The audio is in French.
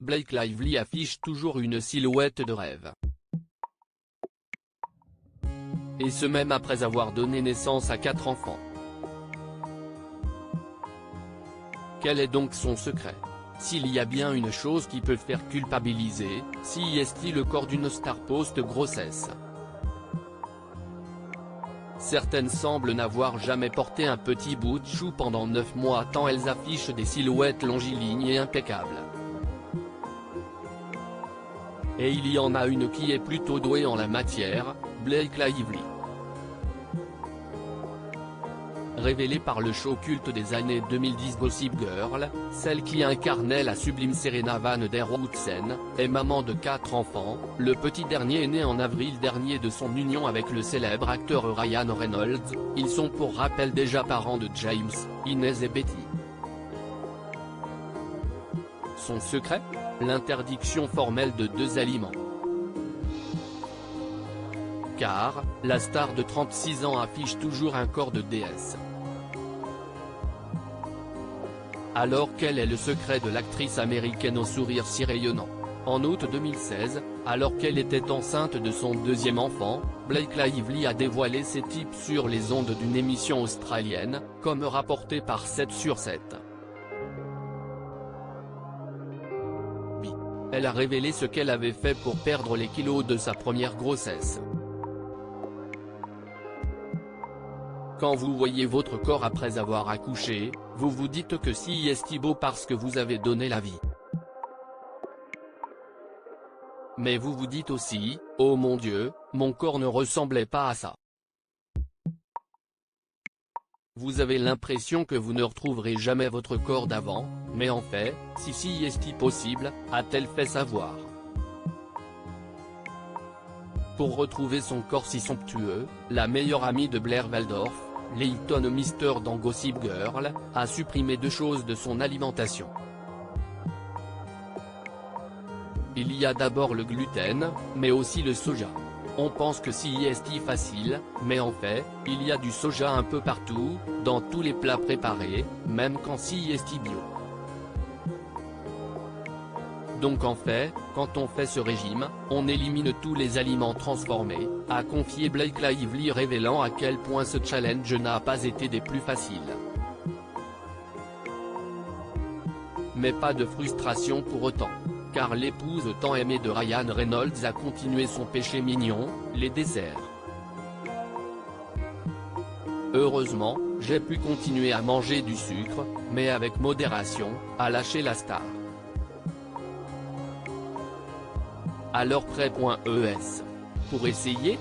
Blake Lively affiche toujours une silhouette de rêve. Et ce même après avoir donné naissance à 4 enfants. Quel est donc son secret? S'il y a bien une chose qui peut faire culpabiliser, c'est le corps d'une star post-grossesse. Certaines semblent n'avoir jamais porté un petit bout de chou pendant 9 mois tant elles affichent des silhouettes longilignes et impeccables. Et il y en a une qui est plutôt douée en la matière, Blake Lively. Révélée par le show culte des années 2010 Gossip Girl, celle qui incarnait la sublime Serena Van der Woodsen, est maman de 4 enfants, le petit dernier est né en avril dernier de son union avec le célèbre acteur Ryan Reynolds, ils sont pour rappel déjà parents de James, Inez et Betty. Son secret? L'interdiction formelle de 2 aliments. Car, la star de 36 ans affiche toujours un corps de déesse. Alors quel est le secret de l'actrice américaine au sourire si rayonnant? En août 2016, alors qu'elle était enceinte de son 2e enfant, Blake Lively a dévoilé ses tips sur les ondes d'une émission australienne, comme rapporté par 7 sur 7. Elle a révélé ce qu'elle avait fait pour perdre les kilos de sa première grossesse. Quand vous voyez votre corps après avoir accouché, vous vous dites que c'est beau parce que vous avez donné la vie. Mais vous vous dites aussi, oh mon Dieu, mon corps ne ressemblait pas à ça. Vous avez l'impression que vous ne retrouverez jamais votre corps d'avant, mais en fait, si est-il possible, a-t-elle fait savoir. Pour retrouver son corps si somptueux, la meilleure amie de Blair Waldorf, Leighton Mister dans Gossip Girl, a supprimé 2 choses de son alimentation. Il y a d'abord le gluten, mais aussi le soja. On pense que c'est facile, mais en fait, il y a du soja un peu partout, dans tous les plats préparés, même quand c'est bio. Donc en fait, quand on fait ce régime, on élimine tous les aliments transformés, a confié Blake Lively révélant à quel point ce challenge n'a pas été des plus faciles. Mais pas de frustration pour autant, car l'épouse tant aimée de Ryan Reynolds a continué son péché mignon, les desserts. Heureusement, j'ai pu continuer à manger du sucre, mais avec modération, a lâché la star. Alors prêt.es. Pour essayer,